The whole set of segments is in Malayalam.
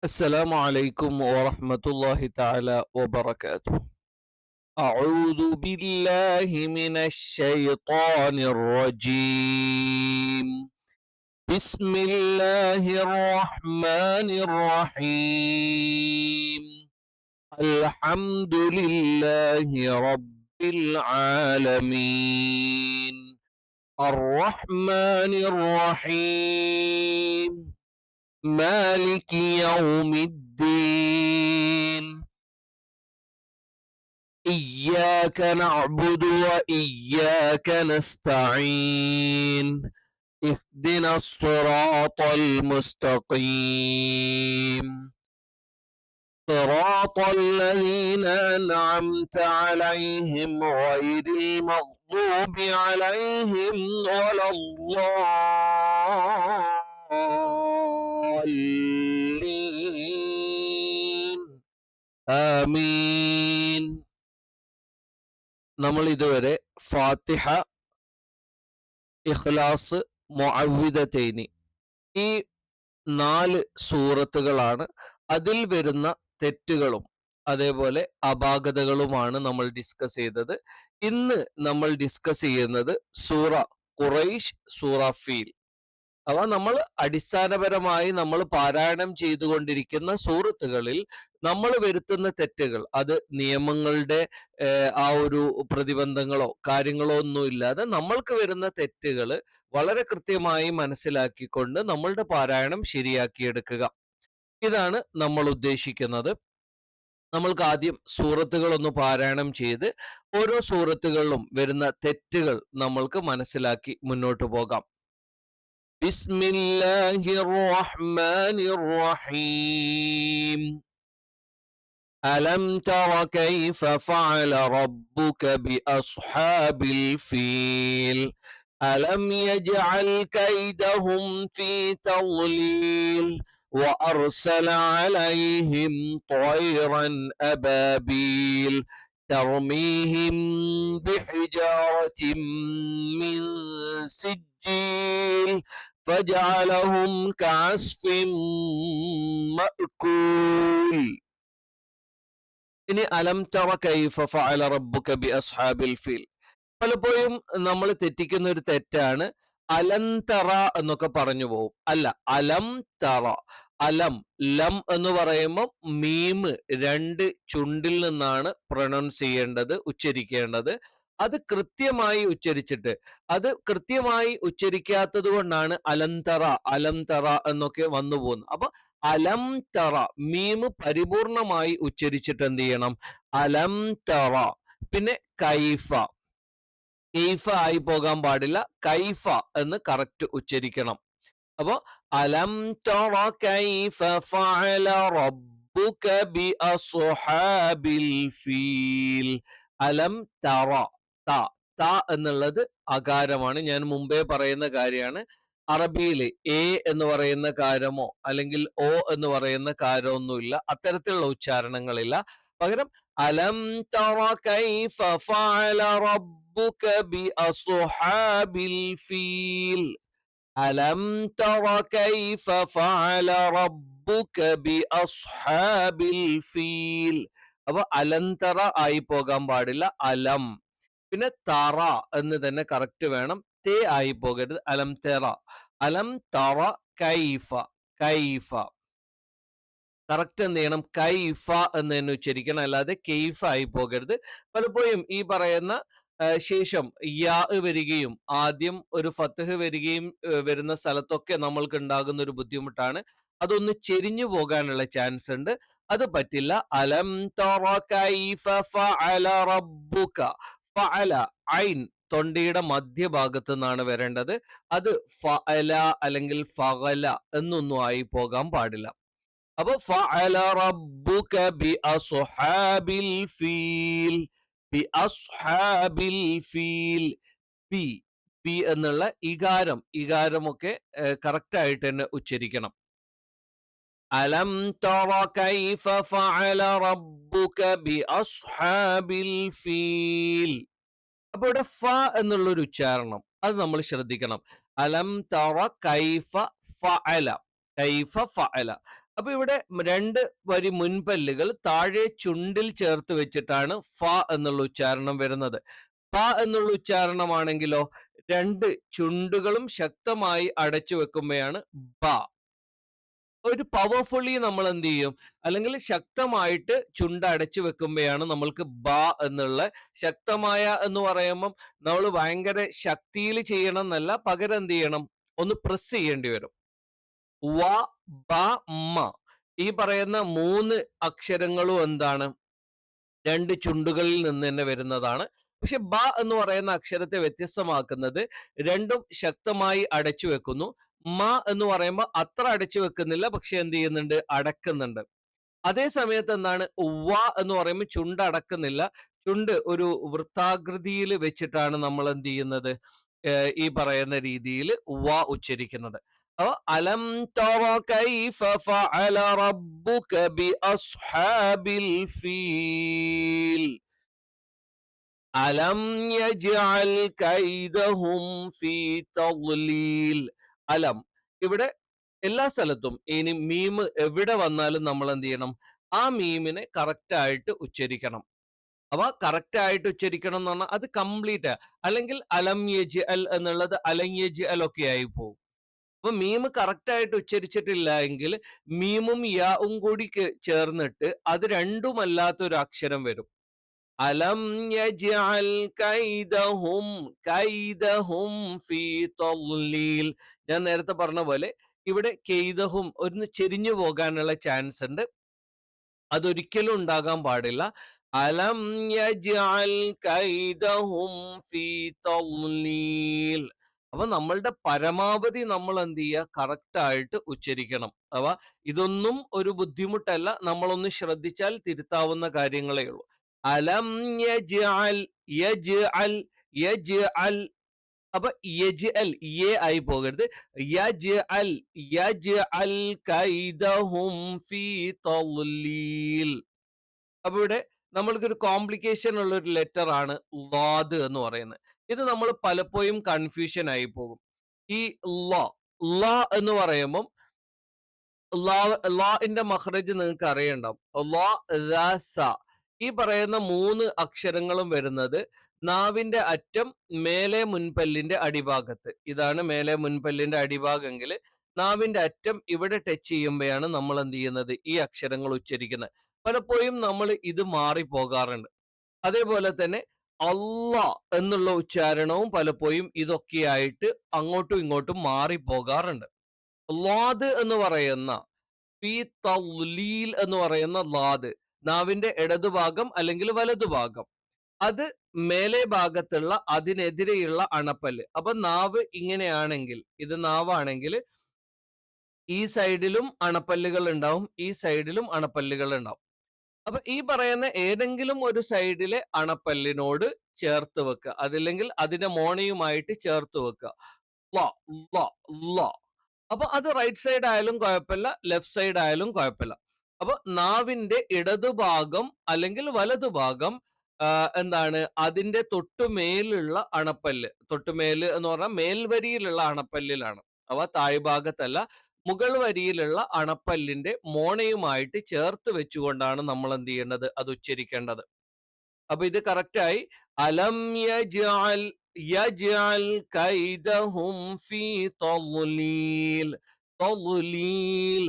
السلام عليكم ورحمة الله تعالى وبركاته. أعوذ بالله من الشيطان الرجيم. بسم الله الرحمن الرحيم. الحمد لله رب العالمين. الرحمن الرحيم. مالك يوم الدين. إياك نعبد وإياك نستعين. اهدنا الصراط المستقيم. صراط الذين أنعمت عليهم غير المغضوب عليهم ولا الضالين. ആമീൻ. നമ്മൾ ഇതുവരെ ഫാത്തിഹ, ഇഖ്ലാസ്, മുഅവ്വിദതൈനി ഈ 4 സൂറത്തുകളാണ്. അതിൽ വരുന്ന തെറ്റുകളും അതേപോലെ അപാകതകളുമാണ് നമ്മൾ ഡിസ്കസ് ചെയ്തത്. ഇന്ന് നമ്മൾ ഡിസ്കസ് ചെയ്യുന്നത് സൂറ ഖുറൈശ്, സൂറ ഫീൽ. അവ നമ്മൾ അടിസ്ഥാനപരമായി നമ്മൾ പാരായണം ചെയ്തുകൊണ്ടിരിക്കുന്ന സൂറത്തുകളിൽ നമ്മൾ വരുത്തുന്ന തെറ്റുകൾ, അത് നിയമങ്ങളുടെ ആ ഒരു പ്രതിബന്ധങ്ങളോ കാര്യങ്ങളോ ഒന്നും ഇല്ലാതെ നമ്മൾക്ക് വരുന്ന തെറ്റുകൾ വളരെ കൃത്യമായി മനസ്സിലാക്കിക്കൊണ്ട് നമ്മളുടെ പാരായണം ശരിയാക്കിയെടുക്കുക. ഇതാണ് നമ്മൾ ഉദ്ദേശിക്കുന്നത്. നമ്മൾക്ക് ആദ്യം സൂറത്തുകളൊന്ന് പാരായണം ചെയ്ത് ഓരോ സൂറത്തുകളിലും വരുന്ന തെറ്റുകൾ നമ്മൾക്ക് മനസ്സിലാക്കി മുന്നോട്ട് പോകാം. بسم الله الرحمن الرحيم. ألم تر كيف فعل ربك بأصحاب الفيل. ألم يجعل كيدهم في تضليل وأرسل عليهم طيرا أبابيل ترميهم بحجارة من سجيل فجعلهم كعصف مأكول. ഇനി അലം തറ കൈഫ ഫഅല റബ്ബുക ബി അസ്ഹാബിൽ ഫീൽ. പലപ്പോഴും നമ്മൾ തെറ്റിക്കുന്ന ഒരു തെറ്റാണ് അലന്തറ എന്നൊക്കെ പറഞ്ഞു പോകും. അല്ല, അലം തറ. അലം, ലം എന്ന് പറയുമ്പോൾ മീമ് 2 ചുണ്ടിൽ നിന്നാണ് പ്രൊനൗൺസ് ചെയ്യേണ്ടത്, ഉച്ചരിക്കേണ്ടത്. അത് കൃത്യമായി ഉച്ചരിച്ചിട്ട്, അത് കൃത്യമായി ഉച്ചരിക്കാത്തത് കൊണ്ടാണ് അലന്തറ അലംതറ എന്നൊക്കെ വന്നു പോകുന്നത്. അപ്പൊ അലം തറ മീമ് പരിപൂർണമായി ഉച്ചരിച്ചിട്ട് എന്ത് ചെയ്യണം? അലം തറ. പിന്നെ കൈഫ, കൈഫ ആയി പോകാൻ പാടില്ല, കൈഫ എന്ന് കറക്റ്റ് ഉച്ചരിക്കണം. അപ്പൊ അലം തറ കൈഫ ഫഅല റബ്ബുക ബി അസ്ഹാബിൽ ഫീൽ. അലം തറ, ത ത എന്നുള്ളത് അകാരമാണ്. ഞാൻ മുമ്പേ പറയുന്ന കാര്യമാണ്. അറബിയിൽ എ എന്ന് പറയുന്ന കാരമോ അല്ലെങ്കിൽ ഓ എന്ന് പറയുന്ന കാരമൊന്നുമില്ല, അത്തരത്തിലുള്ള ഉച്ചാരണങ്ങളില്ല. പകരം അലം തറ കൈഫ ഫഅല റബ്ബുക ബി അസ്ഹാബിൽ ഫീൽ. അലം തറ കൈഫ ഫഅല റബ്ബുക ബി അസ്ഹാബിൽ ഫീൽ. അപ്പൊ അലന്തറ ആയി പോകാൻ പാടില്ല, അലം. പിന്നെ തറ എന്ന് തന്നെ കറക്റ്റ് വേണം, തേ ആയി പോകരുത്. അലം തെറ, അലം തറ കൈഫ. കൈഫ കറക്റ്റ് എന്ത് ചെയ്യണം? കൈഫ എന്ന് തന്നെ ഉച്ചരിക്കണം, അല്ലാതെ കെയ്ഫ ആയി പോകരുത്. പലപ്പോഴും ഈ പറയുന്ന ശേഷം യാ വരികയും ആദ്യം ഒരു ഫത്ഹ് വരികയും വരുന്ന സ്ഥലത്തൊക്കെ നമ്മൾക്ക് ഉണ്ടാകുന്ന ഒരു ബുദ്ധിമുട്ടാണ്. അതൊന്ന് ചെരിഞ്ഞു പോകാനുള്ള ചാൻസ് ഉണ്ട്. അത് പറ്റില്ല. അലം തറ കൈഫ ഫഅല റബ്ബുക. ഫഅല, ഐൻ തൊണ്ടയുടെ മധ്യഭാഗത്ത് നിന്നാണ് വരേണ്ടത്. അത് ഫഅല അല്ലെങ്കിൽ ഫഅല എന്നൊന്നും ആയി പോകാൻ പാടില്ല. അപ്പൊ ഫഅല റബ്ബുക ബി അസ്ഹാബിൽ ഫീൽ. ബി അസ്ഹാബിൽ ഫീൽ. പി പി എന്നുള്ള ഇകാരമൊക്കെ കറക്റ്റ് ആയിട്ട് തന്നെ ഉച്ചരിക്കണം. അലം തറ കൈഫ ഫഅല റബ്ബുക ബി അസ്ഹാബിൽ ഫീൽ. അപ്പൊ ഇവിടെ ഫ എന്നുള്ള ഒരു ഉച്ചാരണം അത് നമ്മൾ ശ്രദ്ധിക്കണം. അലം തറ കൈഫ ഫഅല. കൈഫ ഫഅല. അപ്പൊ ഇവിടെ രണ്ട് വരി മുൻപല്ലുകൾ താഴെ ചുണ്ടിൽ ചേർത്ത് വെച്ചിട്ടാണ് ഫ എന്നുള്ള ഉച്ചാരണം വരുന്നത്. പ എന്നുള്ള ഉച്ചാരണമാണെങ്കിലോ രണ്ട് ചുണ്ടുകളും ശക്തമായി അടച്ചു വെക്കുമ്പോഴാണ് ബ. ഒരു പവർഫുള്ളി നമ്മൾ എന്ത് ചെയ്യും, അല്ലെങ്കിൽ ശക്തമായിട്ട് ചുണ്ട് അടച്ചു വെക്കുമ്പോഴാണ് നമ്മൾക്ക് ബ എന്നുള്ള ശക്തമായ എന്ന് പറയുമ്പം നമ്മൾ ഭയങ്കര ശക്തിയിൽ ചെയ്യണം എന്നല്ല, പകരം എന്ത് ചെയ്യണം, ഒന്ന് പ്രസ് ചെയ്യേണ്ടി വരും. വ, ബ, മ ഈ പറയുന്ന മൂന്ന് അക്ഷരങ്ങളും എന്താണ്, രണ്ട് ചുണ്ടുകളിൽ നിന്ന് തന്നെ വരുന്നതാണ്. പക്ഷെ ബ എന്ന് പറയുന്ന അക്ഷരത്തെ വ്യത്യസ്തമാക്കുന്നത് രണ്ടും ശക്തമായി അടച്ചു വെക്കുന്നു. മ എന്ന് പറയുമ്പോൾ അത്ര അടച്ചു വെക്കുന്നില്ല, പക്ഷെ എന്ത് ചെയ്യുന്നുണ്ട്, അടക്കുന്നുണ്ട്. അതേ സമയത്ത് എന്താണ്, വ എന്ന് പറയുമ്പോൾ ചുണ്ട് അടക്കുന്നില്ല, ചുണ്ട് ഒരു വൃത്താകൃതിയിൽ വെച്ചിട്ടാണ് നമ്മൾ എന്ത് ചെയ്യുന്നത്, ഈ പറയുന്ന രീതിയിൽ വ ഉച്ചരിക്കുന്നത്. അപ്പൊ അലം തറ കൈഫ ഫഅല റബ്ബുക ബി അസ്ഹാബിൽ ഫീൽ അലം യജ്അൽ കൈദഹും ഫീ തദ്ലീൽ. അലം ഇവിടെ എല്ലാ സ്ഥലത്തും ഇനി മീം എവിടെ വന്നാലും നമ്മൾ എന്ത് ചെയ്യണം, ആ മീമിനെ കറക്റ്റ് ആയിട്ട് ഉച്ചരിക്കണം. അവ കറക്റ്റ് ആയിട്ട് ഉച്ചരിക്കണം എന്ന് പറഞ്ഞാൽ അത് കംപ്ലീറ്റ്, അല്ലെങ്കിൽ അലം യജ് അൽ എന്നുള്ളത് അലം യജ് അൽ ഒക്കെ ആയി പോകും. അപ്പൊ മീം കറക്റ്റ് ആയിട്ട് ഉച്ചരിച്ചിട്ടില്ല എങ്കിൽ മീമും യാവും കൂടി ചേർന്നിട്ട് അത് രണ്ടുമല്ലാത്ത ഒരു അക്ഷരം വരും. അലം യജ്അൽ കൈദഹും കൈദഹും ഫീ തദ്ലീൽ. ഞാൻ നേരത്തെ പറഞ്ഞ പോലെ ഇവിടെ കെയ്ദഹും ഒന്ന് ചെരിഞ്ഞു പോകാനുള്ള ചാൻസ് ഉണ്ട്, അതൊരിക്കലും ഉണ്ടാകാൻ പാടില്ല. അലം യജ്അൽ കൈദഹും ഫീ തദ്ലീൽ. അപ്പൊ നമ്മളുടെ പരമാവധി നമ്മൾ എന്ത് ചെയ്യുക, കറക്റ്റ് ആയിട്ട് ഉച്ചരിക്കണം. അവ ഇതൊന്നും ഒരു ബുദ്ധിമുട്ടല്ല, നമ്മളൊന്ന് ശ്രദ്ധിച്ചാൽ തിരുത്താവുന്ന കാര്യങ്ങളേ ഉള്ളൂ. അലം യജ്അൽ യജ്അൽ യജ്അൽ. അപ്പൊ യജ്അൽ യേ ആയി പോകരുത്, യജ്അൽ യജ്അൽ കൈദഹും ഫീ തദ്ലീൽ. അപ്പൊ ഇവിടെ നമ്മൾക്കൊരു കോംപ്ലിക്കേഷൻ ഉള്ള ഒരു ലെറ്റർ ആണ് ലാദ് എന്ന് പറയുന്നത്. ഇത് നമ്മൾ പലപ്പോഴും കൺഫ്യൂഷൻ ആയി പോകും. ഈ ല ല എന്ന് പറയുമ്പം ലാന്റെ മഖ്റജ് നിങ്ങൾക്ക് അറിയണ്ടാവും. ല, ല, സ ഈ പറയുന്ന മൂന്ന് അക്ഷരങ്ങളും വരുന്നത് നാവിന്റെ അറ്റം മേലെ മുൻപല്ലിന്റെ അടിഭാഗത്ത്. ഇതാണ് മേലെ മുൻപല്ലിന്റെ അടിഭാഗമെങ്കിൽ നാവിന്റെ അറ്റം ഇവിടെ ടച്ച് ചെയ്യുമ്പോഴാണ് നമ്മൾ എന്ത് ചെയ്യുന്നത്, ഈ അക്ഷരങ്ങൾ ഉച്ചരിക്കുന്നത്. പലപ്പോഴും നമ്മൾ ഇത് മാറിപ്പോകാറുണ്ട്. അതേപോലെ തന്നെ അല്ല എന്നുള്ള ഉച്ചാരണവും പലപ്പോഴും ഇതൊക്കെയായിട്ട് അങ്ങോട്ടും ഇങ്ങോട്ടും മാറിപ്പോകാറുണ്ട്. ലാദ് എന്ന് പറയുന്ന ഫീ തദ്ലീൽ എന്ന് പറയുന്ന ലാദ് നാവിന്റെ ഇടതുഭാഗം അല്ലെങ്കിൽ വലതുഭാഗം, അത് മേലെ ഭാഗത്തുള്ള അതിനെതിരെയുള്ള അണപ്പല്ല്. അപ്പൊ നാവ് ഇങ്ങനെയാണെങ്കിൽ, ഇത് നാവാണെങ്കിൽ ഈ സൈഡിലും അണപ്പല്ലുകൾ ഉണ്ടാവും, ഈ സൈഡിലും അണപ്പല്ലുകൾ ഉണ്ടാവും. അപ്പൊ ഈ പറയുന്ന ഏതെങ്കിലും ഒരു സൈഡിലെ അണപ്പല്ലിനോട് ചേർത്ത് വെക്കുക, അതില്ലെങ്കിൽ അതിന്റെ മോണയുമായിട്ട് ചേർത്ത് വെക്കുക. ല ല ല. അപ്പൊ അത് റൈറ്റ് സൈഡ് ആയാലും കുഴപ്പമില്ല, ലെഫ്റ്റ് സൈഡ് ആയാലും കുഴപ്പമില്ല. അപ്പൊ നാവിന്റെ ഇടതുഭാഗം അല്ലെങ്കിൽ വലതുഭാഗം എന്താണ്, അതിന്റെ തൊട്ടുമേലുള്ള അണപ്പല്ല്, തൊട്ടുമേല് എന്ന് പറഞ്ഞാൽ മേൽവരിയിലുള്ള അണപ്പല്ലിലാണ്. അവ താഴ്ഭാഗത്തല്ല, മുകൾ വരിയിലുള്ള അണപ്പല്ലിന്റെ മോണയുമായിട്ട് ചേർത്ത് വെച്ചുകൊണ്ടാണ് നമ്മൾ എന്ത് ചെയ്യേണ്ടത്, അത് ഉച്ചരിക്കേണ്ടത്. അപ്പൊ ഇത് കറക്റ്റായി അലം യജ്അൽ യജ്അൽ കൈദഹും ഫീ തദ്ലീൽ. തദ്ലീൽ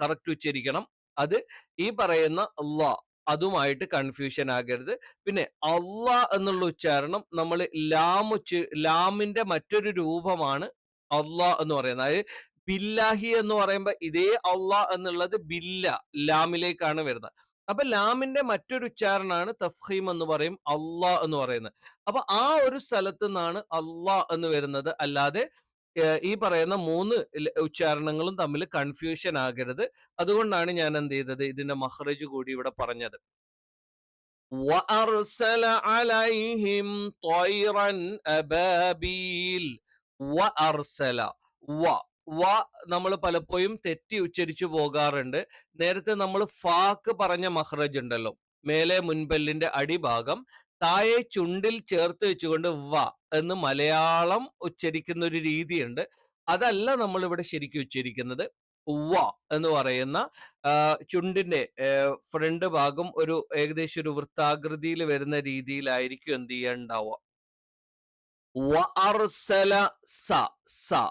കറക്റ്റ് ഉച്ചരിക്കണം. അത് ഈ പറയുന്ന അതുമായിട്ട് കൺഫ്യൂഷൻ ആകരുത്. പിന്നെ അള്ളാ എന്നുള്ള ഉച്ചാരണം നമ്മൾ ലാമിന്റെ മറ്റൊരു രൂപമാണ് അള്ളാ എന്ന് പറയുന്നത്. അതായത് ബില്ലാഹി എന്ന് പറയുമ്പോൾ ഇതേ അള്ളാ എന്നുള്ളത് ബില്ല ലാമിലേക്കാണ് വരുന്നത്. അപ്പൊ ലാമിന്റെ മറ്റൊരു ഉച്ചാരണമാണ് തഫ്ഹീം എന്ന് പറയും, അള്ളാ എന്ന് പറയുന്നത്. അപ്പൊ ആ ഒരു സ്ഥലത്ത് നിന്നാണ് അള്ളാ എന്ന് വരുന്നത്, അല്ലാതെ ഈ പറയുന്ന മൂന്ന് ഉച്ചാരണങ്ങളും തമ്മിൽ കൺഫ്യൂഷൻ ആകരുത്. അതുകൊണ്ടാണ് ഞാൻ എന്ത് ചെയ്തത്, ഇതിന്റെ മഖ്റജ് കൂടി ഇവിടെ പറഞ്ഞത്. وأرسل عليهم طيرا أبابيل. وأرسل വ വ നമ്മൾ പലപ്പോഴും തെറ്റി ഉച്ചരിച്ചു പോകാറുണ്ട്. നേരത്തെ നമ്മൾ ഫാക്ക് പറഞ്ഞ മഖ്റജ് ഉണ്ടല്ലോ, മേലെ മുൻപല്ലിന്റെ അടിഭാഗം താഴെ ചുണ്ടിൽ ചേർത്ത് വെച്ചുകൊണ്ട് വ എന്ന് മലയാളം ഉച്ചരിക്കുന്ന ഒരു രീതിയുണ്ട്. അതല്ല നമ്മൾ ഇവിടെ ശരിക്കും ഉച്ചരിക്കുന്നത്. വ എന്ന് പറയുന്ന ചുണ്ടിന്റെ ഫ്രണ്ട് ഭാഗം ഒരു ഏകദേശം ഒരു വൃത്താകൃതിയിൽ വരുന്ന രീതിയിലായിരിക്കും എന്ത് ചെയ്യാൻ ഉണ്ടാവുക. വ അർസല സ സ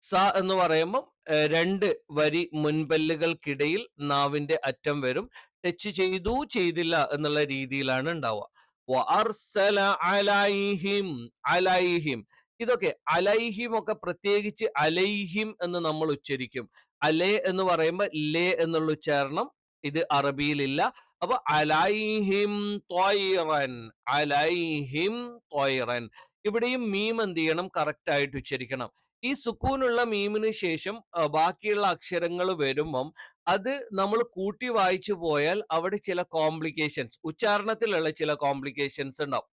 സ എന്ന് പറയുമ്പം രണ്ട് വരി മുൻപല്ലുകൾക്കിടയിൽ നാവിന്റെ അറ്റം വരും. ടച്ച് ചെയ്തു ചെയ്തില്ല എന്നുള്ള രീതിയിലാണ് ഉണ്ടാവുക. വ അർസല അലൈഹിം അലൈഹിം. ഇതൊക്കെ അലൈഹിം ഒക്കെ പ്രത്യേകിച്ച് അലൈഹിം എന്ന് നമ്മൾ ഉച്ചരിക്കും. അലേ എന്ന് പറയുമ്പോൾ ലേ എന്നുള്ള ഉച്ചാരണം ഇത് അറബിയിലില്ല. അപ്പൊ അലൈഹിം ത്വയ്റൻ അലൈഹിം ത്വയ്റൻ. ഇവിടെയും മീം എന്ത് ചെയ്യണം? കറക്റ്റ് ആയിട്ട് ഉച്ചരിക്കണം. ഈ സുക്കൂനുള്ള മീമിന് ശേഷം ബാക്കിയുള്ള അക്ഷരങ്ങൾ വരുമ്പം അത് നമ്മൾ കൂട്ടി വായിച്ചു പോയാൽ അവിടെ ചില കോംപ്ലിക്കേഷൻസ്, ഉച്ചാരണത്തിലുള്ള ചില കോംപ്ലിക്കേഷൻസ് ഉണ്ടാവും.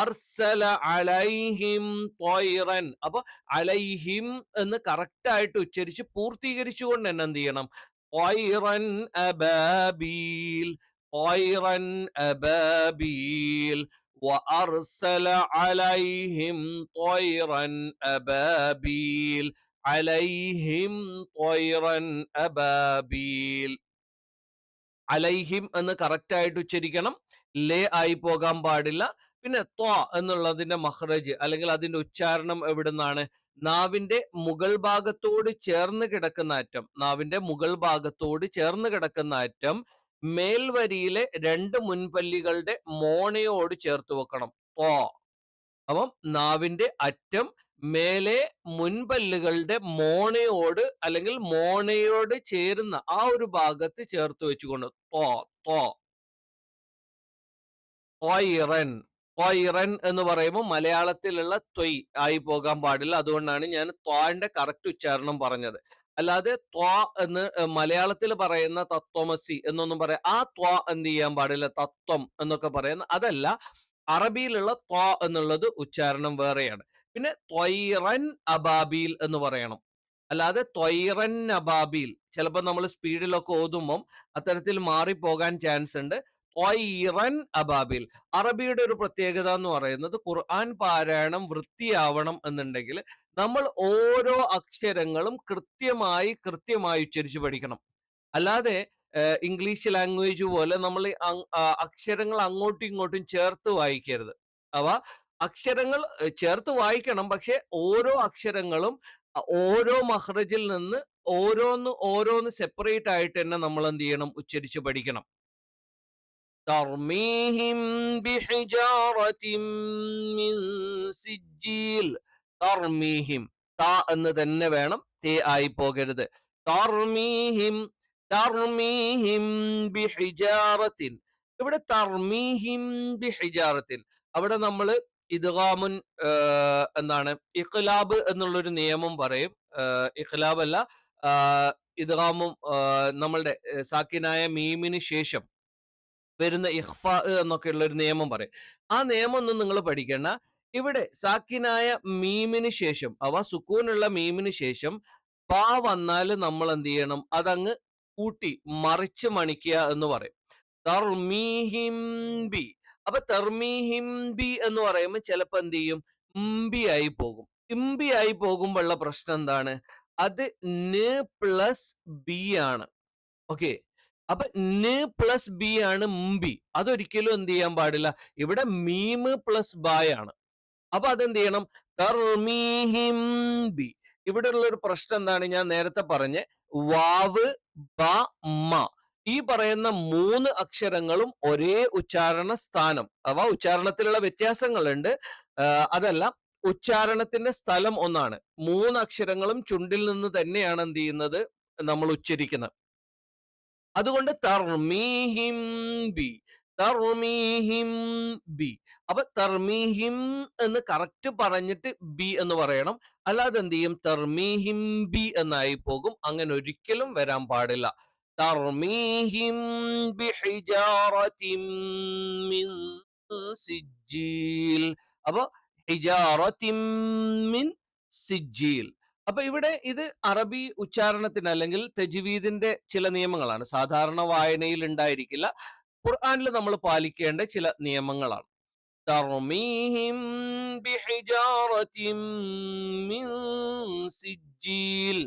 അർസല അലൈഹിം ത്വയ്റൻ. അപ്പൊ അലൈഹിം എന്ന് കറക്റ്റ് ആയിട്ട് ഉച്ചരിച്ച് പൂർത്തീകരിച്ചുകൊണ്ട് തന്നെ എന്ത് ചെയ്യണം? ത്വയ്റൻ അബാബീൽ ത്വയ്റൻ അബാബീൽ وأرسل عليهم طيرا أبابيل عليهم طيرا أبابيل. അലൈഹിം എന്ന് കറക്റ്റ് ആയിട്ട് ഉച്ചരിക്കണം. ലേ ആയി പോകാൻ പാടില്ല. പിന്നെ ത്വ എന്നുള്ളതിന്റെ മഹ്റജ് അല്ലെങ്കിൽ അതിന്റെ ഉച്ചാരണം എവിടുന്നാണ്? നാവിന്റെ മുകൾ ഭാഗത്തോട് ചേർന്ന് കിടക്കുന്ന അറ്റം, നാവിന്റെ മുകൾ ഭാഗത്തോട് ചേർന്ന് കിടക്കുന്ന അറ്റം മേൽവരിയിലെ രണ്ട് മുൻപല്ലികളുടെ മോണയോട് ചേർത്ത് വെക്കണം. ത്വ. അപ്പം നാവിന്റെ അറ്റം മേലെ മുൻപല്ലുകളുടെ മോണയോട് അല്ലെങ്കിൽ മോണയോട് ചേരുന്ന ആ ഒരു ഭാഗത്ത് ചേർത്ത് വെച്ചുകൊണ്ട് ത്വ ത്വ. ത്വയ്റൻ ത്വയ്റൻ എന്ന് പറയുമ്പോൾ മലയാളത്തിലുള്ള ത്വയ് ആയി പോകാൻ പാടില്ല. അതുകൊണ്ടാണ് ഞാൻ ത്വാന്റെ കറക്റ്റ് ഉച്ചാരണം പറഞ്ഞത്. അല്ലാതെ ത്വ എന്ന് മലയാളത്തിൽ പറയുന്ന തത്വമസി എന്നൊന്നും പറയാം. ആ ത്വ എന്ത് ചെയ്യാൻ പാടില്ല? തത്വം എന്നൊക്കെ പറയുന്ന അതല്ല. അറബിയിലുള്ള ത്വ എന്നുള്ളത് ഉച്ചാരണം വേറെയാണ്. പിന്നെ ത്വയ്റൻ അബാബീൽ എന്ന് പറയണം. അല്ലാതെ ത്വയ്റൻ അബാബീൽ ചിലപ്പോൾ നമ്മൾ സ്പീഡിലൊക്കെ ഓതുമ്പം അത്തരത്തിൽ മാറിപ്പോകാൻ ചാൻസ് ഉണ്ട്. ത്വയ്റൻ അബാബിൽ. അറബിയുടെ ഒരു പ്രത്യേകത എന്ന് പറയുന്നത് ഖുർആൻ പാരായണം വൃത്തിയാവണം എന്നുണ്ടെങ്കിൽ നമ്മൾ ഓരോ അക്ഷരങ്ങളും കൃത്യമായി ഉച്ചരിച്ച് പഠിക്കണം. അല്ലാതെ ഇംഗ്ലീഷ് ലാംഗ്വേജ് പോലെ നമ്മൾ അക്ഷരങ്ങൾ അങ്ങോട്ടും ഇങ്ങോട്ടും ചേർത്ത് വായിക്കരുത്. അവ അക്ഷരങ്ങൾ ചേർത്ത് വായിക്കണം, പക്ഷെ ഓരോ അക്ഷരങ്ങളും ഓരോ മഹ്റജിൽ നിന്ന് ഓരോന്ന് സെപ്പറേറ്റ് ആയിട്ട് തന്നെ നമ്മൾ എന്ത് ചെയ്യണം? ഉച്ചരിച്ച് പഠിക്കണം. തർമീഹിം ബിഹിജാറത്തിൻ മിൻ സിജ്ജീൽ. തർമീഹിം ത എന്ന് തന്നെ വേണം, തേ ആയി പോകരുത്. തർമീഹിം തർമീഹിം ബിഹിജാറത്തിൻ. ഇവിടെ തർമീഹിം ബിഹിജാറത്തിൻ അവിടെ നമ്മൾ ഇദ്ഗാമുൻ എന്താണ് ഇഖ്ലാബ് എന്നുള്ളൊരു നിയമം പറയും. ഇഖ്ലാബ് അല്ല, ഇദ്ഗാമും നമ്മളുടെ സാക്കിനായ മീമിന് ശേഷം വരുന്ന ഇഖ്ഫ എന്നൊക്കെ ഉള്ള ഒരു നിയമം പറയും. ആ നിയമം ഒന്നും നിങ്ങൾ പഠിക്കേണ്ട. ഇവിടെ സാക്കിനായ മീമിന് ശേഷം സുക്കൂനുള്ള മീമിന് ശേഷം പാ വന്നാൽ നമ്മൾ എന്ത് ചെയ്യണം? അതങ്ങ് കൂട്ടി മറിച്ച് മണിക്കുക എന്ന് പറയും. തർമീഹിം ബി. അപ്പൊ തർമീഹിം ബി എന്ന് പറയുമ്പോൾ ചിലപ്പോ എന്ത് ചെയ്യും? ഇംബി ആയി പോകും. ഇംബി ആയി പോകുമ്പോഴുള്ള പ്രശ്നം എന്താണ്? അത് ന് പ്ലസ് ബി ആണ്. ഓക്കെ, അപ്പൊ ന് പ്ലസ് ബി ആണ് മുമ്പി. അതൊരിക്കലും എന്ത് ചെയ്യാൻ പാടില്ല. ഇവിടെ മീമ് പ്ലസ് ബായാണ്. അപ്പൊ അതെന്ത് ചെയ്യണം? തർമീഹിം ബി. ഇവിടെ ഉള്ള ഒരു പ്രശ്നം എന്താണ്? ഞാൻ നേരത്തെ പറഞ്ഞ വാവ് ബ മ ഈ പറയുന്ന മൂന്ന് അക്ഷരങ്ങളും ഒരേ ഉച്ചാരണ സ്ഥാനം, ഉച്ചാരണത്തിലുള്ള വ്യത്യാസങ്ങളുണ്ട്. അതല്ല, ഉച്ചാരണത്തിന്റെ സ്ഥലം ഒന്നാണ്. മൂന്ന് അക്ഷരങ്ങളും ചുണ്ടിൽ നിന്ന് തന്നെയാണ് എന്ത് ചെയ്യുന്നത്? നമ്മൾ ഉച്ചരിക്കുന്നത്. അതുകൊണ്ട് തർമീഹിം ബി തർമീഹിം ബി. അപ്പൊ തർമീഹിം എന്ന് കറക്റ്റ് പറഞ്ഞിട്ട് ബി എന്ന് പറയണം. അല്ലാതെ എന്ത് ചെയ്യും? തർമീഹിം ബി എന്നായി പോകും. അങ്ങനെ ഒരിക്കലും വരാൻ പാടില്ല. തർമീഹിം ബിഹിജാറത്തിൻ മിൻ സിജ്ജീൽ. അപ്പൊ ഹിജാറത്തിൻ മിൻ സിജ്ജീൽ. അപ്പൊ ഇവിടെ ഇത് അറബി ഉച്ചാരണത്തിന് അല്ലെങ്കിൽ തജ്വീദിന്റെ ചില നിയമങ്ങളാണ്. സാധാരണ വായനയിൽ ഉണ്ടായിരിക്കില്ല, ഖുർആനിൽ നമ്മൾ പാലിക്കേണ്ട ചില നിയമങ്ങളാണ്. തർമീഹിം ബിഹിജാറത്തിൻ മിൻ സിജ്ജീൽ.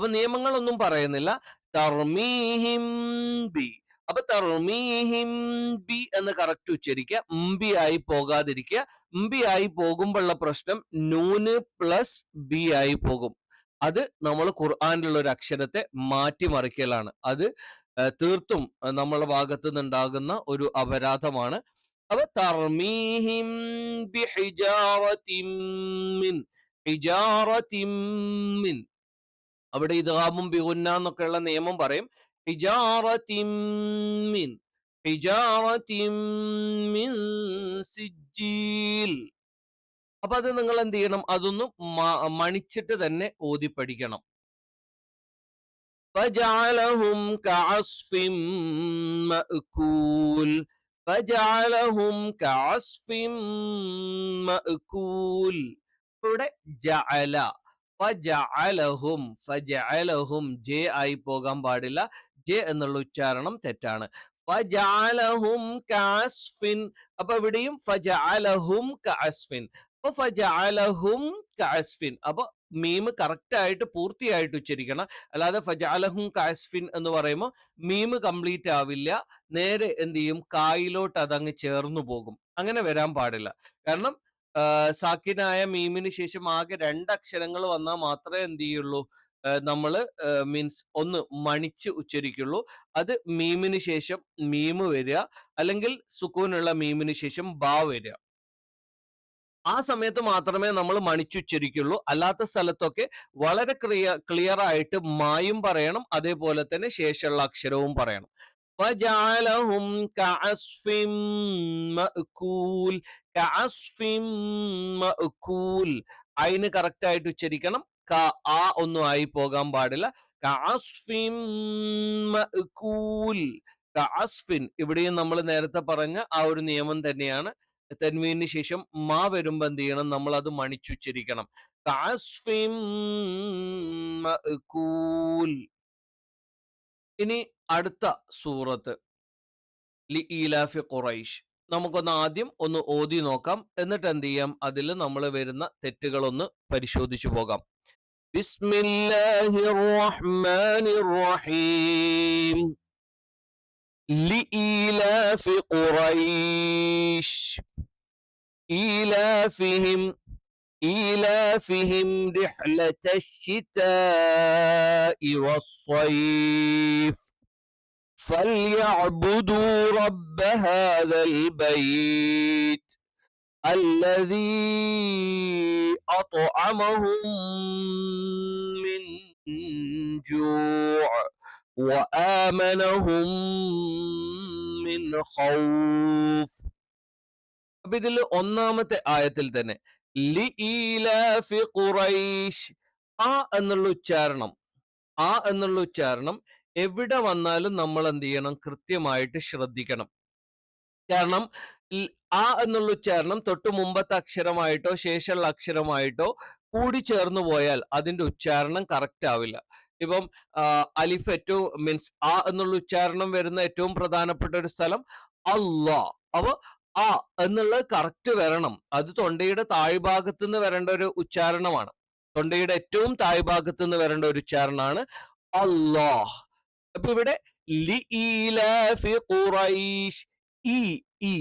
അപ്പൊ നിയമങ്ങളൊന്നും പറയുന്നില്ല. തർമീഹിം ബി. അപ്പൊ തർമീഹിം ബി എന്ന് കറക്റ്റ് ഉച്ചരിക്കുക. ബി ആയി പോകാതിരിക്കുക. ബി ആയി പോകുമ്പോഴുള്ള പ്രശ്നം നൂന് പ്ലസ് ബി ആയി പോകും. അത് നമ്മൾ ഖുർആനിലുള്ള ഒരു അക്ഷരത്തെ മാറ്റിമറിക്കലാണ്. അത് തീർത്തും നമ്മളെ ഭാഗത്തു നിന്നുണ്ടാകുന്ന ഒരു അപരാധമാണ്. അപ്പൊ തർമീഹിം ബിഹിജാറത്തിൻ മിൻ, ഹിജാറത്തിൻ മിൻ, അവിടെ ഇദ്ഗാമും ബിഗുന്ന എന്നൊക്കെയുള്ള നിയമം പറയും. ഹിജാറത്തിൻ മിൻ, ഹിജാറത്തിൻ മിൻ സിജ്ജീൽ. അപ്പൊ അത് നിങ്ങൾ എന്ത് ചെയ്യണം? അതൊന്നും മണിച്ചിട്ട് തന്നെ ഓതി പഠിക്കണം. فجعلهم كعصف مأكول, فجعلهم كعصف مأكول. ഇവിടെ ജഅല, ഫജഅലഹും, ഫജഅലഹും ജെ ആയി പോകാൻ പാടില്ല. ജെ എന്നുള്ള ഉച്ചാരണം തെറ്റാണ്. ഫജഅലഹും കഅസ്ഫിൻ. അപ്പൊ ഇവിടെയും ഫജഅലഹും കഅസ്ഫിൻ. അപ്പൊ ഫജഅലഹും കഅസ്ഫിൻ. അപ്പൊ മീമ് കറക്റ്റ് ആയിട്ട് പൂർത്തിയായിട്ട് ഉച്ചരിക്കണം. അല്ലാതെ ഫജഅലഹും കഅസ്ഫിൻ എന്ന് പറയുമ്പോൾ മീമ് കംപ്ലീറ്റ് ആവില്ല. നേരെ എന്ത് ചെയ്യും? കായിലോട്ട് അതങ്ങ് ചേർന്നു പോകും. അങ്ങനെ വരാൻ പാടില്ല. കാരണം സാക്കിനായ മീമിന് ശേഷം ആകെ 2 അക്ഷരങ്ങൾ വന്നാൽ മാത്രമേ എന്ത് ചെയ്യുള്ളൂ? നമ്മള് മീൻസ് ഒന്ന് മണിച്ച് ഉച്ചരിക്കുള്ളൂ. അത് മീമിന് ശേഷം മീമ് വരിക, അല്ലെങ്കിൽ സുക്കൂനുള്ള മീമിന് ശേഷം ബാ വരിക. ആ സമയത്ത് മാത്രമേ നമ്മൾ മണിച്ചുച്ചരിക്കുള്ളൂ. അല്ലാത്ത സ്ഥലത്തൊക്കെ വളരെ ക്ലിയർ ആയിട്ട് മായും പറയണം, അതേപോലെ തന്നെ ശേഷമുള്ള അക്ഷരവും പറയണം. فجعلهم كعصف مأكول, كعصف مأكول. അയിന് കറക്റ്റ് ആയിട്ട് ഉച്ചരിക്കണം. ആ ഒന്നും ആയി പോകാൻ പാടില്ല. കഅസ്ഫിൻ മഅകൂൽ, കഅസ്ഫിൻ. ഇവിടെയും നമ്മൾ നേരത്തെ പറഞ്ഞ ആ ഒരു നിയമം തന്നെയാണ്. തൻവീനു ശേഷം മാ വരുമ്പോ എന്ത് ചെയ്യണം? നമ്മൾ അത് മണിച്ചുച്ചരിക്കണം. കഅസ്ഫിൻ മഅകൂൽ. ഇനി അടുത്ത സൂറത്ത് ലിഈലാഫി ഖുറൈശ്. നമുക്കൊന്ന് ആദ്യം ഒന്ന് ഓതി നോക്കാം. എന്നിട്ട് എന്ത് ചെയ്യാം? അതിൽ നമ്മൾ വരുന്ന തെറ്റുകളൊന്ന് പരിശോധിച്ചു പോകാം. ബിസ്മില്ലാഹിർ റഹ്മാനിർ റഹീം. ലിഈലാഫി ഖുറൈശ് ഈലാഫിഹിം إيلافهم رحلة الشتاء والصيف فليعبدوا رب هذا البيت الذي أطعمهم من جوع وآمنهم من خوف. അപ്പൊ ഇതിൽ ഒന്നാമത്തെ ആയത്തിൽ തന്നെ ലിഈലാഫി ഖുറൈശ്, ആ എന്നുള്ള ഉച്ചാരണം എവിടെ വന്നാലും നമ്മൾ എന്ത് ചെയ്യണം? കൃത്യമായിട്ട് ശ്രദ്ധിക്കണം. കാരണം ആ എന്നുള്ള ഉച്ചാരണം തൊട്ട് മുമ്പത്തെ അക്ഷരമായിട്ടോ ശേഷമുള്ള അക്ഷരമായിട്ടോ കൂടി ചേർന്ന് പോയാൽ അതിന്റെ ഉച്ചാരണം കറക്റ്റ് ആവില്ല. ഇപ്പം അലിഫ് ഏറ്റവും മീൻസ് ആ എന്നുള്ള ഉച്ചാരണം വരുന്ന ഏറ്റവും പ്രധാനപ്പെട്ട ഒരു സ്ഥലം അല്ലാ. അപ്പൊ ആ എന്നുള്ളത് കറക്റ്റ് വരണം. അത് തൊണ്ടയുടെ താഴ്ഭാഗത്ത് നിന്ന് വരേണ്ട ഒരു ഉച്ചാരണമാണ്. തൊണ്ടയുടെ ഏറ്റവും താഴ്ഭാഗത്ത് നിന്ന് വരേണ്ട ഒരു ഉച്ചാരണമാണ് അല്ലാഹ്. അപ്പൊ ഇവിടെ ലിഈലാഫി ഖുറൈശ്, ഈ ഈ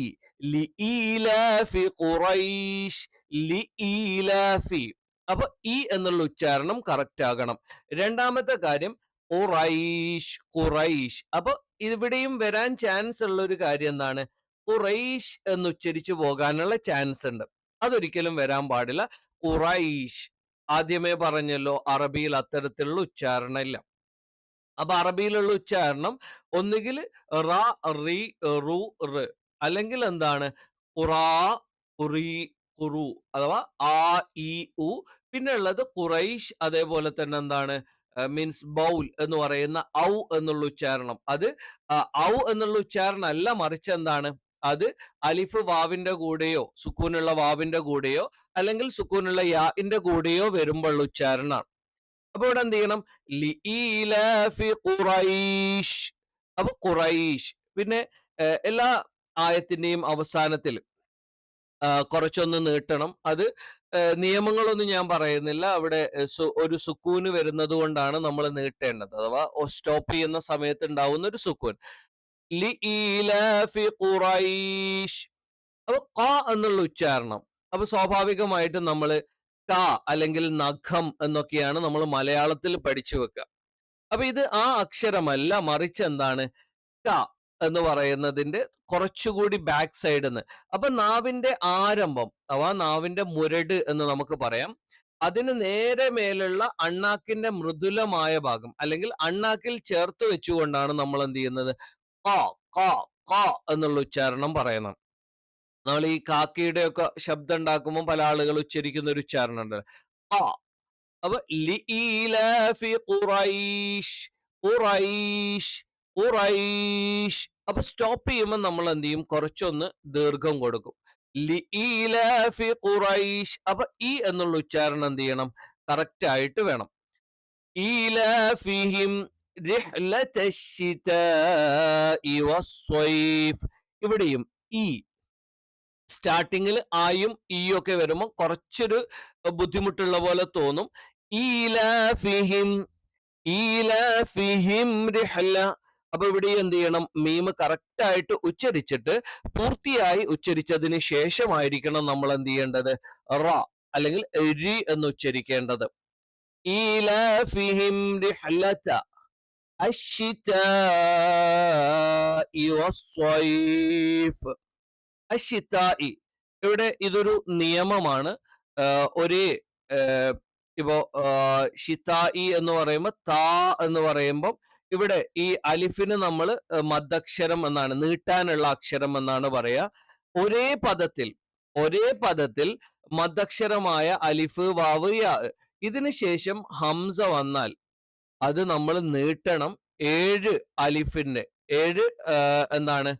ലിഈലാഫി ഖുറൈശ്, ലിഈലാഫി. അപ്പൊ ഈ എന്നുള്ള ഉച്ചാരണം കറക്റ്റ് ആകണം. രണ്ടാമത്തെ കാര്യം ഖുറൈശ്, ഖുറൈശ്. അപ്പൊ ഇവിടെയും വരാൻ ചാൻസ് ഉള്ള ഒരു കാര്യം എന്താണ്? ഖുറൈശ് എന്ന് ഉച്ചരിച്ചു പോകാനുള്ള ചാൻസ് ഉണ്ട്. അതൊരിക്കലും വരാൻ പാടില്ല. ഖുറൈശ്. ആദ്യമേ പറഞ്ഞല്ലോ അറബിയിൽ അത്തരത്തിലുള്ള ഉച്ചാരണം ഇല്ല. അപ്പൊ അറബിയിലുള്ള ഉച്ചാരണം ഒന്നുകിൽ റ, റി, റു, റ്, അല്ലെങ്കിൽ എന്താണ് ഖുറാ, ഖുറി, ഖുറു, അഥവാ ആ, ഇ, ഉ. പിന്നെ ഉള്ളത് ഖുറൈശ്. അതേപോലെ തന്നെ എന്താണ് മീൻസ് ബൗൽ എന്ന് പറയുന്ന ഔ എന്നുള്ള ഉച്ചാരണം. അത് ഔ എന്നുള്ള ഉച്ചാരണം അല്ല, മറിച്ച് എന്താണ്? അത് അലിഫ് വാവിന്റെ കൂടെയോ സുക്കൂനുള്ള വാവിന്റെ കൂടെയോ അല്ലെങ്കിൽ സുക്കൂനുള്ള യാന്റെ കൂടെയോ വരുമ്പോഴുള്ള ഉച്ചാരണമാണ്. അപ്പൊ ഇവിടെ എന്ത് ചെയ്യണം? ലിഈലാഫി ഖുറൈശ്. അപ്പൊ ഖുറൈശ്. പിന്നെ എല്ലാ ആയത്തിന്റെയും അവസാനത്തിൽ കുറച്ചൊന്ന് നീട്ടണം. അത് നിയമങ്ങളൊന്നും ഞാൻ പറയുന്നില്ല. അവിടെ ഒരു സുക്കൂന് വരുന്നത് കൊണ്ടാണ് നമ്മൾ നീട്ടേണ്ടത്. അഥവാ സ്റ്റോപ്പ് ചെയ്യുന്ന സമയത്ത് ഉണ്ടാവുന്ന ഒരു സുക്കൂൻ. ലിഈലാഫി ഖുറൈശ്. അപ്പൊ ക എന്നുള്ള ഉച്ചാരണം. അപ്പൊ സ്വാഭാവികമായിട്ടും നമ്മൾ ക അല്ലെങ്കിൽ നഖം എന്നൊക്കെയാണ് നമ്മൾ മലയാളത്തിൽ പഠിച്ചു വെക്കുക. അപ്പൊ ഇത് ആ അക്ഷരമല്ല, മറിച്ച് എന്താണ്, ക എന്ന് പറയുന്നതിന്റെ കുറച്ചുകൂടി ബാക്ക് സൈഡിൽ നിന്ന്. അപ്പൊ നാവിന്റെ ആരംഭം അഥവാ നാവിന്റെ മുരട് എന്ന് നമുക്ക് പറയാം. അതിന് നേരെ മേലുള്ള അണ്ണാക്കിന്റെ മൃദുലമായ ഭാഗം അല്ലെങ്കിൽ അണ്ണാക്കിൽ ചേർത്ത് വെച്ചുകൊണ്ടാണ് നമ്മൾ എന്ത് ചെയ്യുന്നത്, ക ക ക എന്നുള്ള ഉച്ചാരണം പറയണം. നമ്മൾ ഈ കാക്കയുടെ ഒക്കെ ശബ്ദം ഉണ്ടാക്കുമ്പോൾ പല ആളുകൾ ഉച്ചരിക്കുന്ന ഒരു ഉച്ചാരണം ഉണ്ട്, ക. അപ്പൊ ലിഈലാഫി ഖുറൈശ് ഖുറൈശ് ഖുറൈശ്. അപ്പൊ സ്റ്റോപ്പ് ചെയ്യുമ്പോൾ നമ്മൾ എന്ത് ചെയ്യും, കുറച്ചൊന്ന് ദീർഘം കൊടുക്കും. ലിഈലാഫി ഖുറൈശ്. അപ്പൊ ഈ എന്നുള്ള ഉച്ചാരണം എന്ത് ചെയ്യണം, കറക്റ്റ് ആയിട്ട് വേണം. ഈലാഫിഹിം റിഹ്ലതശ്ശിതാഇ വസ്സൈഫ്. ഇവിടെയും ഈ സ്റ്റാർട്ടിങ്ങിൽ ആയും ഈയും ഒക്കെ വരുമ്പോൾ കുറച്ചൊരു ബുദ്ധിമുട്ടുള്ള പോലെ തോന്നും. ഈലാഫിഹിം ഈലാഫിഹിം റിഹ്ല. അപ്പൊ ഇവിടെ എന്ത് ചെയ്യണം, മീമ് കറക്റ്റ് ആയിട്ട് ഉച്ചരിച്ചിട്ട് പൂർത്തിയായി ഉച്ചരിച്ചതിന് ശേഷമായിരിക്കണം നമ്മൾ എന്ത് ചെയ്യേണ്ടത്, റ അല്ലെങ്കിൽ രി എന്ന് ഉച്ചരിക്കേണ്ടത്. ഈലാഫിഹിം റിഹ്ലത അശ്ശിതാഇ വസ്സൈഫ്. അശ്ശിത്താഇ. ഇവിടെ ഇതൊരു നിയമമാണ്. ഒരേ ഇപ്പോ ഷിത്താഇ എന്ന് പറയുമ്പോൾ താ എന്ന് പറയുമ്പോൾ ഇവിടെ ഈ അലിഫിന് നമ്മൾ മദ്ദക്ഷരം എന്നാണ്, നീട്ടാനുള്ള അക്ഷരം എന്നാണ് പറയാ. ഒരേ പദത്തിൽ മദ്ദക്ഷരമായ അലിഫ് വാവ് യാ, ഇതിന് ശേഷം ഹംസ വന്നാൽ അത് നമ്മൾ നീട്ടണം. 7 അലിഫിന്റെ 7 എന്താണ്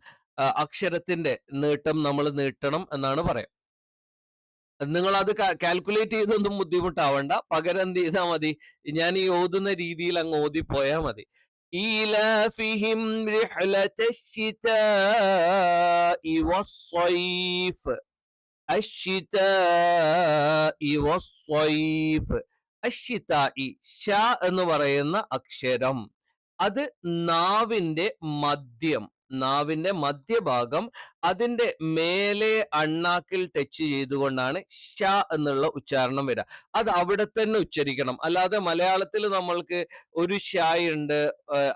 അക്ഷരത്തിന്റെ നീട്ടം നമ്മൾ നീട്ടണം എന്നാണ് പറയാം. നിങ്ങൾ അത് കാൽക്കുലേറ്റ് ചെയ്തൊന്നും ബുദ്ധിമുട്ടാവണ്ട. പകരം എന്ത് ചെയ്താൽ മതി, ഞാൻ ഈ ഓതുന്ന രീതിയിൽ അങ്ങ് ഓതിപ്പോയാ മതി. ഈലാഫിഹിം റിഹ്ലതശ്ശിതാഇ വസ്സൈഫ്. അശ്ശിതാഇ വസ്സൈഫ്. അശ്ശിതാഇ, ഷ എന്ന് പറയുന്ന അക്ഷരം അത് നാവിന്റെ മധ്യഭാഗം അതിന്റെ മേലെ അണ്ണാക്കിൽ ടച്ച് ചെയ്തുകൊണ്ടാണ് ഷ എന്നുള്ള ഉച്ചാരണം വരിക. അത് അവിടെ തന്നെ ഉച്ചരിക്കണം. അല്ലാതെ മലയാളത്തിൽ നമ്മൾക്ക് ഒരു ഷായ് ഉണ്ട്,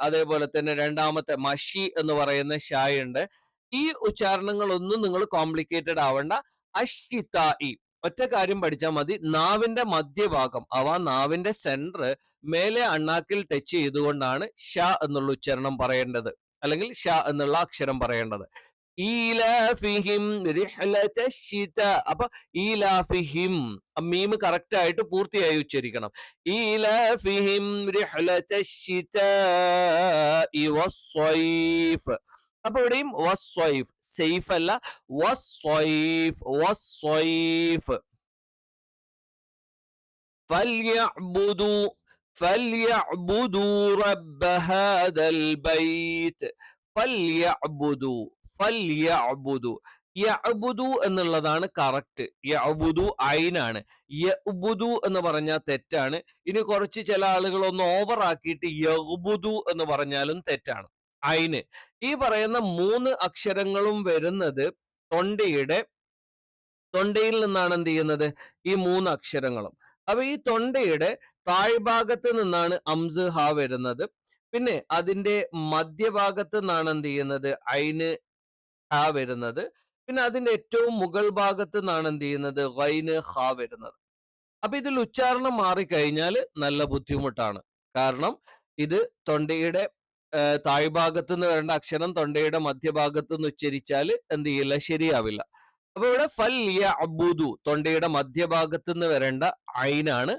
അതേപോലെ തന്നെ രണ്ടാമത്തെ മഷി എന്ന് പറയുന്ന ഷായ് ഉണ്ട്. ഈ ഉച്ചാരണങ്ങളൊന്നും നിങ്ങൾ കോംപ്ലിക്കേറ്റഡ് ആവണ്ട. അശ്ഹിതായി ഒറ്റ കാര്യം പഠിച്ചാൽ മതി, നാവിന്റെ മധ്യഭാഗം അഥവാ നാവിന്റെ സെന്റർ മേലെ അണ്ണാക്കിൽ ടച്ച് ചെയ്തുകൊണ്ടാണ് ഷ എന്നുള്ള ഉച്ചാരണം പറയേണ്ടത്, അല്ലെങ്കിൽ ഷ എന്നുള്ള അക്ഷരം പറയേണ്ടത്. ഈലാഫിഹിം റിഹ്ലതശ്ശിതാ. അപ്പൊ ഈലാഫിഹിം മീമ് കറക്റ്റ് ആയിട്ട് പൂർത്തിയായി ഉച്ചരിക്കണം. ഈലാഫിഹിം റിഹ്ലതശ്ശിതാഇ വസ്സൈഫ്. അപ്പൊ ഇവിടെയും വസ്സൈഫ്, സൈഫ് അല്ല, വസ്സൈഫ് വസ്സൈഫ്. فليعبدوا فليعبدوا رب هذا البيت. فليعبدوا فليعبدوا. യഅ്ബുദു എന്നുള്ളതാണ് കറക്റ്റ്. യഅ്ബുദു ഐനാണ്. യഅ്ബുദു എന്ന് പറഞ്ഞാൽ തെറ്റാണ്. ഇനി കുറച്ച് ചില ആളുകൾ ഒന്ന് ഓവർ ആക്കിയിട്ട് യഅ്ബുദു എന്ന് പറഞ്ഞാലും തെറ്റാണ്. ഐന് ഈ പറയുന്ന 3 അക്ഷരങ്ങളും വരുന്നത് തൊണ്ടയിൽ നിന്നാണ് എന്ത് ചെയ്യുന്നത്, ഈ 3 അക്ഷരങ്ങളും. അപ്പൊ ഈ തൊണ്ടയുടെ താഴ്ഭാഗത്ത് നിന്നാണ് അംസ് ഹ വരുന്നത്. പിന്നെ അതിന്റെ മധ്യഭാഗത്ത് നിന്നാണ് എന്ത് ചെയ്യുന്നത്, ഐന് ഹ വരുന്നത്. പിന്നെ അതിന്റെ ഏറ്റവും മുകൾ ഭാഗത്ത് നിന്നാണ് എന്ത് ചെയ്യുന്നത്, ഗൈന് ഹ വരുന്നത്. അപ്പൊ ഇതിൽ ഉച്ചാരണം മാറിക്കഴിഞ്ഞാൽ നല്ല ബുദ്ധിമുട്ടാണ്. കാരണം ഇത് തൊണ്ടയുടെ താഴ്ഭാഗത്ത് നിന്ന് വരേണ്ട അക്ഷരം തൊണ്ടയുടെ മധ്യഭാഗത്ത് നിന്ന് ഉച്ചരിച്ചാൽ എന്ത് ചെയ്യില്ല, ശരിയാവില്ല. അപ്പൊ ഇവിടെ ഫൽയഅ്ബുദു തൊണ്ടയുടെ മധ്യഭാഗത്ത് നിന്ന് വരേണ്ട ഐനാണ്.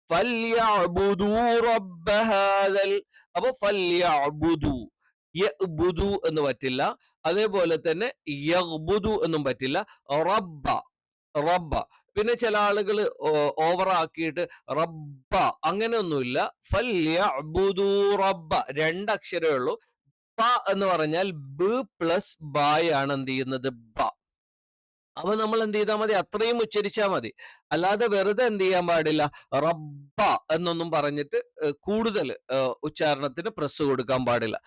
ഫൽയഅ്ബുദു റബ്ബ ഹാദൽ. അപ്പൊ ഫൽയഅ്ബുദു, യഅ്ബുദു എന്ന് പറ്റില്ല, അതേപോലെ തന്നെ യഗ്ബുദു എന്നും പറ്റില്ല. റബ്ബ റബ്ബ. പിന്നെ ചില ആളുകൾ ഓവർ ആക്കിയിട്ട് റബ്ബ, അങ്ങനെയൊന്നുമില്ല. ഫൽയഅ്ബുദു റബ്ബ 2 അക്ഷരമേ ഉള്ളൂ. ബ എന്ന് പറഞ്ഞാൽ ബ് പ്ലസ് ബായാണ് എന്ത് ചെയ്യുന്നത്, ബ. അപ്പൊ നമ്മൾ എന്ത് ചെയ്താൽ മതി? അത്രയും ഉച്ചരിച്ചാൽ മതി. അല്ലാതെ വെറുതെ എന്ത് ചെയ്യാൻ പാടില്ല? റബ്ബ എന്നൊന്നും പറഞ്ഞിട്ട് കൂടുതൽ ഉച്ചാരണത്തിന് പ്രസ് കൊടുക്കാൻ പാടില്ല.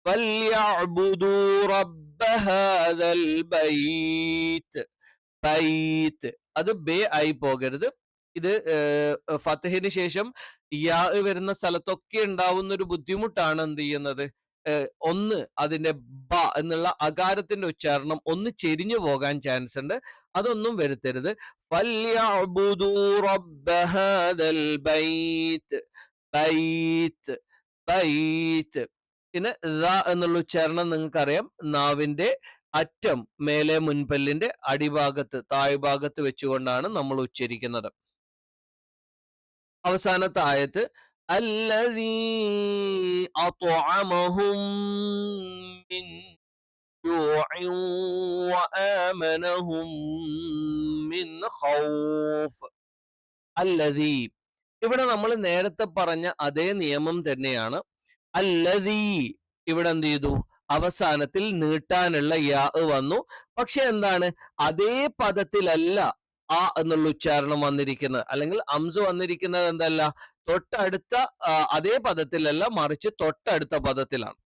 ഫല്യഅ്ബുദൂ റബ്ബ ഹാദൽ ബൈത്ത്. ബൈത്ത് അത് ബേ ആയി പോകരുത്. ഇത് ഫതഹിന് ശേഷം യാ വരുന്ന സ്ഥലത്തൊക്കെ ഉണ്ടാവുന്ന ഒരു ബുദ്ധിമുട്ടാണ് എന്ത് ചെയ്യുന്നത്? ഒന്ന് അതിന്റെ ബ എന്നുള്ള അകാരത്തിന്റെ ഉച്ചാരണം ഒന്ന് ചെരിഞ്ഞു പോകാൻ ചാൻസ് ഉണ്ട്. അതൊന്നും വരുത്തരുത്. ഫല്യഅ്ബുദൂ റബ്ബ ഹാദൽ ബൈത്ത്. ബൈത്ത് ബൈത്ത്. പിന്നെ ദ എന്നുള്ള ഉച്ചാരണം നിങ്ങൾക്കറിയാം. നാവിന്റെ അറ്റം മേലെ മുൻപല്ലിന്റെ അടിഭാഗത്ത് താഴ്ഭാഗത്ത് വെച്ചുകൊണ്ടാണ് നമ്മൾ ഉച്ചരിക്കുന്നത്. അവസാനത്തെ ആയത്ത് അല്ലദീ അത്അമഹും മിൻ ജൂഇൻ വആമനഹും മിൻ ഖൗഫ്. അല്ലദീ ഇവിടെ നമ്മൾ നേരത്തെ പറഞ്ഞ അതേ നിയമം തന്നെയാണ്. അല്ലദീ ഇവിടെ എന്ത് ചെയ്തു? അവസാനത്തിൽ നീട്ടാനുള്ള യാ വന്നു. പക്ഷെ എന്താണ്? അതേ പദത്തിലല്ല ആ എന്നുള്ള ഉച്ചാരണം വന്നിരിക്കുന്നത്, അല്ലെങ്കിൽ അംസ വന്നിരിക്കുന്നത് എന്തല്ല? തൊട്ടടുത്ത അതേ പദത്തിലല്ല, മറിച്ച് തൊട്ടടുത്ത പദത്തിലാണ്.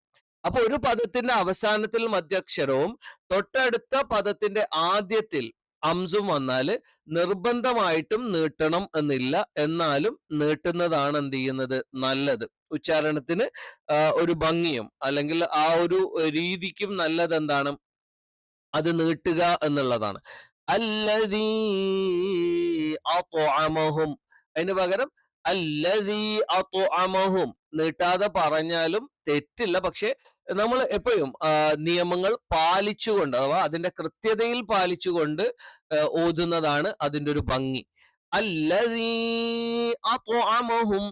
അപ്പൊ ഒരു പദത്തിന്റെ അവസാനത്തിൽ മധ്യക്ഷരവും തൊട്ടടുത്ത പദത്തിന്റെ ആദ്യത്തിൽ അംസും വന്നാല് നിർബന്ധമായിട്ടും നീട്ടണം എന്നില്ല. എന്നാലും നീട്ടുന്നതാണ് എന്ത് ചെയ്യുന്നത്? നല്ലത്. ഉച്ചാരണത്തിന് ഒരു ഭംഗിയും അല്ലെങ്കിൽ ആ ഒരു രീതിക്കും നല്ലത് എന്താണ്? അത് നീട്ടുക എന്നുള്ളതാണ്. അല്ലദീ അത്അമഹും, അതിന് പകരം അല്ലദീ അത്അമഹും നീട്ടാതെ പറഞ്ഞാലും തെറ്റില്ല. പക്ഷെ നമ്മൾ എപ്പോഴും നിയമങ്ങൾ പാലിച്ചുകൊണ്ട്, അഥവാ അതിന്റെ കൃത്യതയിൽ പാലിച്ചുകൊണ്ട് ഓതുന്നതാണ് അതിന്റെ ഒരു ഭംഗി. അല്ലദീ അത്അമഹും.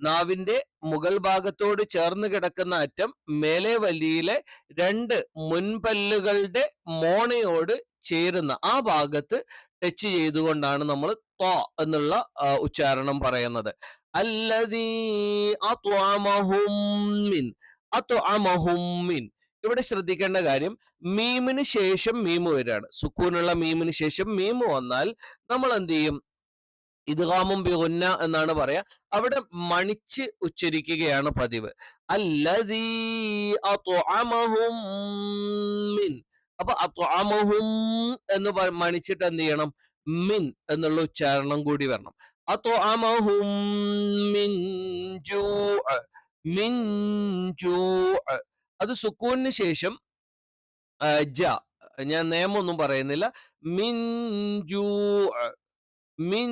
നാവിന്റെ മുകൾ ഭാഗത്തോട് ചേർന്ന് കിടക്കുന്ന അറ്റം മേലെ വലിയിലെ രണ്ട് മുൻപല്ലുകളുടെ മോണയോട് ചേരുന്ന ആ ഭാഗത്ത് ടച്ച് ചെയ്തുകൊണ്ടാണ് നമ്മൾ ത്വ എന്നുള്ള ഉച്ചാരണം പറയുന്നത്. അല്ലദീ അത്അമഹും മിൻ. അത്അമഹും മിൻ. ഇവിടെ ശ്രദ്ധിക്കേണ്ട കാര്യം, മീമിന് ശേഷം മീമ് വരികയാണ്. സുക്കൂനുള്ള മീമിന് ശേഷം മീമ് വന്നാൽ നമ്മൾ എന്ത് ചെയ്യും? ഇദ്ഗാമും ബിഗുന്ന എന്നാണ് പറയാ. അവിടെ മണിച്ച് ഉച്ചരിക്കുകയാണ് പതിവ്. അല്ലദീ അത്അമഹും മിൻ. അപ്പൊ അത്അമഹും എന്ന് മണിച്ചിട്ട് എന്ത് ചെയ്യണം? മിൻ എന്നുള്ള ഉച്ചാരണം കൂടി വരണം. അത്അമഹും മിൻ ജൂഅ്. മിൻ ജൂഅ്. അത് സുക്കൂനിന് ശേഷം ജ. ഞാൻ നിയമമൊന്നും പറയുന്നില്ല. മിൻ ജൂഅ്. മിൻ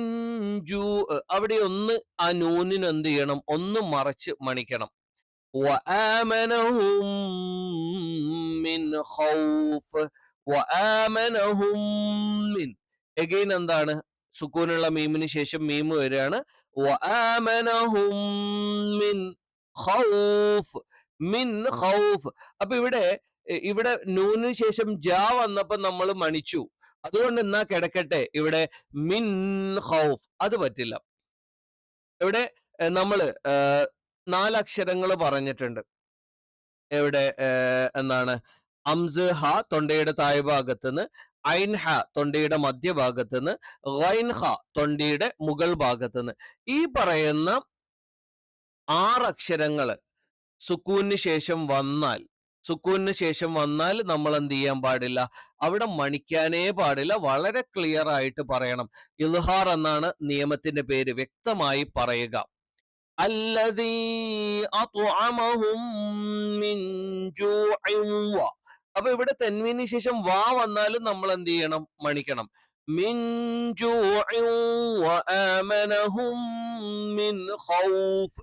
ജൂഅ്. അവിടെ ഒന്ന് ആ നൂനിന് എന്ത് ചെയ്യണം? ഒന്ന് മറച്ച് മണിക്കണം. വആമനഹും മിൻ ഖൗഫ്. വആമനഹും മിൻ. എഗെയിൻ എന്താണ്? സുക്കൂനുള്ള മീമിന് ശേഷം മീമ് വരികയാണ്. വആമനഹും മിൻ ഖൗഫ്. മിൻ ഖൗഫ്. അപ്പൊ ഇവിടെ നൂനിന് ശേഷം ജാ വന്നപ്പോ നമ്മൾ മണിച്ചു. അതുകൊണ്ട് എന്നാ കിടക്കട്ടെ, ഇവിടെ മിൻ ഖൗഫ്. അത് പറ്റില്ല. ഇവിടെ നമ്മള് 4 അക്ഷരങ്ങൾ പറഞ്ഞിട്ടുണ്ട്. എവിടെ എന്താണ്? അംസ് ഹ തൊണ്ടയുടെ താഴ്ഭാഗത്തുനിന്ന്, ഐൻ ഹ തൊണ്ടയുടെ മധ്യഭാഗത്തുനിന്ന്, ഗൈൻ ഹ തൊണ്ടയുടെ മുകൾ ഭാഗത്തുനിന്ന്. ഈ പറയുന്ന 6 അക്ഷരങ്ങള് സുക്കൂനിന് ശേഷം വന്നാൽ നമ്മൾ എന്ത് ചെയ്യാൻ പാടില്ല? അവിടെ മണിക്കാനേ പാടില്ല. വളരെ ക്ലിയർ ആയിട്ട് പറയണം. ഇൽഹാർ എന്നാണ് നിയമത്തിന്റെ പേര്. വ്യക്തമായി പറയുക. അല്ലദീ അത്അമഹും മിൻ ജൂഇൻ വ. അപ്പൊ ഇവിടെ തൻവീന് ശേഷം വാ വന്നാലും നമ്മൾ എന്ത് ചെയ്യണം? മണിക്കണം. മിൻ ജൂഇൻ വആമനഹും മിൻ ഖൗഫ്.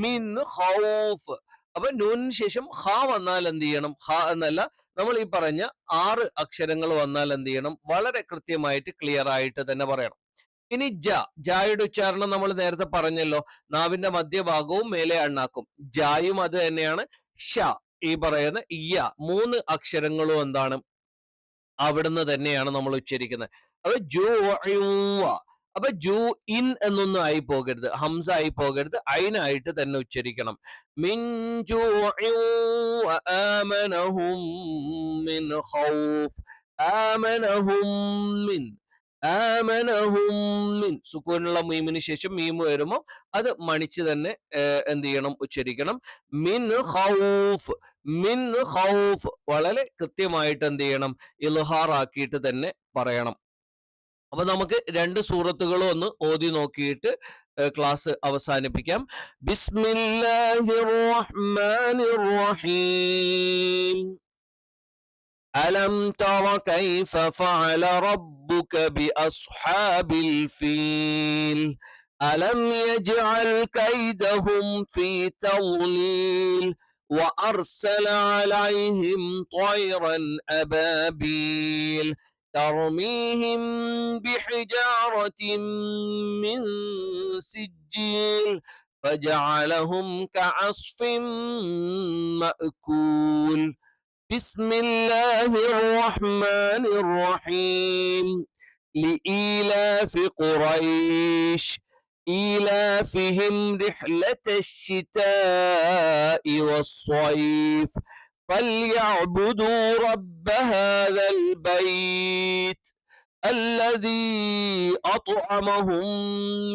മിൻ ഖൗഫ്. അപ്പൊ നൂനിന് ശേഷം ഹ വന്നാൽ എന്ത് ചെയ്യണം? ഹ എന്നല്ല, നമ്മൾ ഈ പറഞ്ഞ 6 അക്ഷരങ്ങൾ വന്നാൽ എന്ത് ചെയ്യണം? വളരെ കൃത്യമായിട്ട് ക്ലിയർ ആയിട്ട് തന്നെ പറയണം. ഇനി ജായുടെ ഉച്ചാരണം നമ്മൾ നേരത്തെ പറഞ്ഞല്ലോ. നാവിന്റെ മധ്യഭാഗവും മേലെ അണ്ണാക്കും. ജായും അത് തന്നെയാണ്. ഷ ഈ പറയുന്ന ഇയ 3 അക്ഷരങ്ങളും എന്താണ്? അവിടുന്ന് തന്നെയാണ് നമ്മൾ ഉച്ചരിക്കുന്നത്. അപ്പൊ അപ്പൊ ജൂ ഇൻ എന്നൊന്നും ആയി പോകരുത്, ഹംസ ആയി പോകരുത്, ഐനായിട്ട് തന്നെ ഉച്ചരിക്കണം. മിൻ ജൂഇൻ വആമനഹും മിൻ ഖൗഫ്. ആമനഹും മിൻ ആമനഹും മിൻ സുക്കൂനുള്ള മീമിന് ശേഷം മീം വരുമ്പോൾ അത് മണിച്ച് തന്നെ എന്ത് ചെയ്യണം, ഉച്ചരിക്കണം. മിൻ ഖൗഫ്, മിൻ ഖൗഫ് വളരെ കൃത്യമായിട്ട് എന്ത് ചെയ്യണം, ഇൽഹാർ ആക്കിയിട്ട് തന്നെ പറയണം. അപ്പൊ നമുക്ക് രണ്ട് സൂറത്തുകളും ഒന്ന് ഓതി നോക്കിയിട്ട് ക്ലാസ് അവസാനിപ്പിക്കാം. ബിസ്മില്ലാഹിർ റഹ്മാനിർ റഹീം. അലം തറ കൈഫ ഫഅല റബ്ബുക ബിഅസ്ഹാബിൽ ഫീൽ അലം യജ്അൽ കൈദഹും ഫീ തദ്ലീൽ وأرسل عليهم طيرا أبابيل ترميهم بحجارة من سجيل فجعلهم كعصف مأكول. بسم الله الرحمن الرحيم. لإيلاف قريش إيلافهم رحلة الشتاء والصيف فليعبدوا رب هذا البيت الذي أطعمهم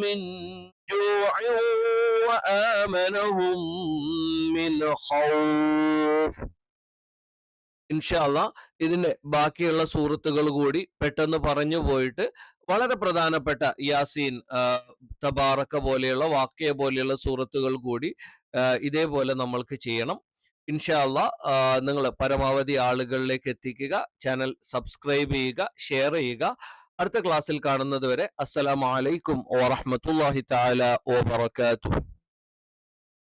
من جوع وآمنهم من خوف. ഇൻഷാ അല്ലാഹ് ഇതിന്റെ ബാക്കിയുള്ള സൂറത്തുകൾ കൂടി പെട്ടെന്ന് പറഞ്ഞു പോയിട്ട് വളരെ പ്രധാനപ്പെട്ട യാസീൻ, തബാറക്ക പോലെയുള്ള വാക്യ പോലെയുള്ള സൂറത്തുകൾ കൂടി ഇതേപോലെ നമ്മൾക്ക് ചെയ്യണം. ഇൻഷാ അല്ലാഹ് നിങ്ങൾ പരമാവധി ആളുകളിലേക്ക് എത്തിക്കുക. ചാനൽ സബ്സ്ക്രൈബ് ചെയ്യുക, ഷെയർ ചെയ്യുക. അടുത്ത ക്ലാസ്സിൽ കാണുന്നത് വരെ അസ്സലാമു അലൈക്കും വറഹ്മത്തുള്ളാഹി തആല വബറകാതുഹു.